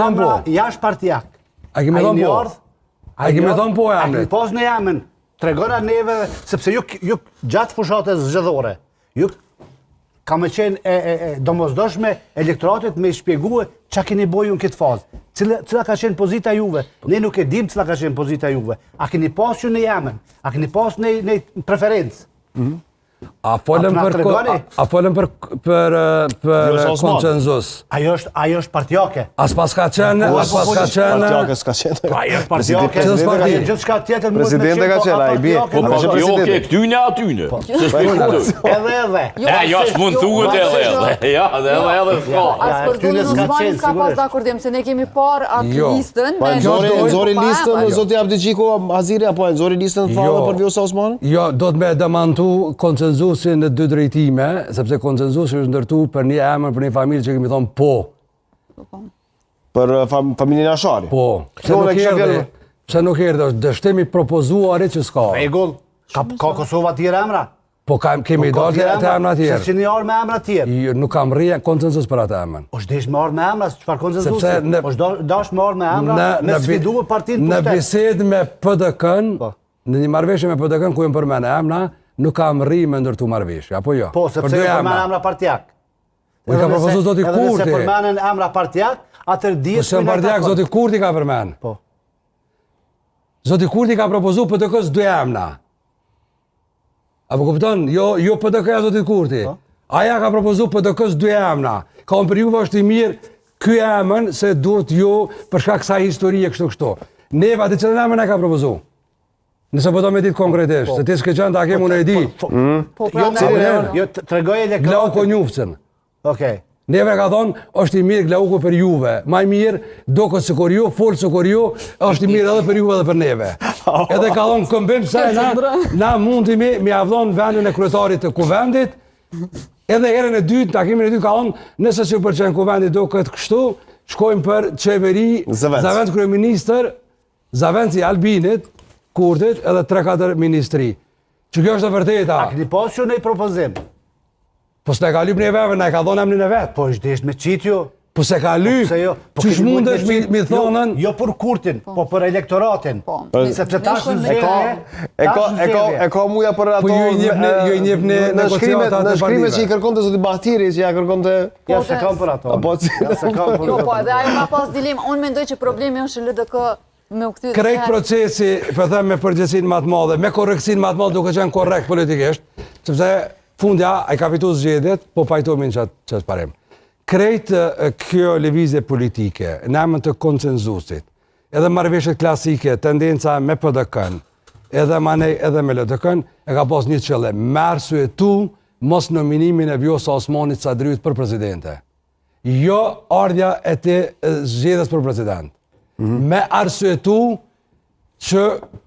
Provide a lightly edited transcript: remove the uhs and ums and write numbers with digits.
emra jashtë partijak. A kemi thonë po? A kemi thonë po A kemi pas në emën, tregona neve, sepse ju gjatë fushatës zgjedhore, ju ka me qenë domosdoshme elektoratit me shpjegue që keni boju në këtë fazë. Cila ka qenë pozita juve? Ne nuk e dim cila ka qenë pozita juve. A keni pas që në emën? A keni pas në preferencë? A folëm për konsenzus. Ajo është partijake. As pas ka qenë... Partijake s'ka qenë. Ajo është partijake. Gjithë shka tjetër mund me Presidente ka qenë, a i bje. Po partijake këtyne atyne. Edhe. Ja, s'mund thuhet edhe. Ja, edhe s'ka. As për Zorin Osmani s'ka pas dakordim, se ne kemi parë atë listën. Nxori listën, zoti Abdiqiko Aziri, apo nxori listën fare për Vjosa Osmani? Jo, do të me demantu konsenzusin në dy drejtime, sepse konsenzusi është ndërtu për një emër, për një familje që kemi thonë po. Për familjen Ashari? Po. Pse nuk erdhe, është dështimi propozuari që s'ka. Regull, ka Kosova tjera emra? Po kemi dalë të emra tjerë. Se që një orë me emra tjerë? Nuk kam rrje konsenzus për atë emën. është desh me orë me emra, qëfar konsenzusi? është dash me orë me emra, me sfidu partinë në bised me PDK-n, në një marrëveshje me PDK-n ku jem përmene emra, nuk kam rri me ndërtu marrëveshje, apo jo? Po, sepse jo përmene emra partijak. Unë ka propozu zoti Kurti. Edhe se përmenen emra partijak, atër dihet... Po se partijak zoti Kurti ka përmen. Po. Zoti Kurti ka propozu PDK-s dy emra. Apo kupton, jo PDK-ja zoti Kurti. Aja ka propozu PDK-s dy emra. Ka unë për juve është i mirë ky emën se duhet ju për shkak kësaj historie kështu. Neva të cilën emën e ka propozu. Nëse po do me ditë konkretisht, se ti s'ke qenë ta kemë unë e di. Jo, të regoj e Glauko Njufcën. Okej. Neve ka thonë, është i mirë Glauko për juve. Maj mirë, do këtë së kur ju, folë së kur ju, është i mirë edhe për juve dhe për neve. Edhe ka thonë, këmbim se na mundimi mi avdhon vendin e kryetarit të kuvendit, edhe erën e dytë, takimin e dytë ka thonë, nëse që përqenë kuvendit do këtë kështu, shkojmë për qeveri, Zavent kryeministër, Zavent i Albinit, Kurtit edhe 3-4 ministri. Që kjo është e vërteta. A këni pas që në i propozim? Po s'ne ka lyp një veve, ne ka thonë emnin e vetë. Po është desh me qitju? Po se ka lyp, që shmundesh mi thonën... Jo për Kurtin, po për elektoratin. Sepse tash në zheve... E ka muja për ato... Po ju i njep në negociatat në shkrimet që i kërkon të zoti Bahtiri, që ja kërkon të... Ja se kam për ato. Jo, po edhe ajo ma pas dilim, unë mendoj që problemi është LDK krejt procesi, për them me përgjësin më të madhe, me korreksin më të madhe duke qenë korrekt politikisht, sepse fundja a i ka fitu zgjedhjet, po pajtomin që të parim. Krejt kjo lëvizje politike, në emën të konsenzusit, edhe marrëveshjet klasike, tendenca me PDK-n, edhe manej edhe me LDK-n, e ka pas një qëllim, me arsyetu mos nominimin e Vjosa Osmanit Sadriut për presidente. Jo ardhja e të zgjedhjes për president. Me arsyetu që ti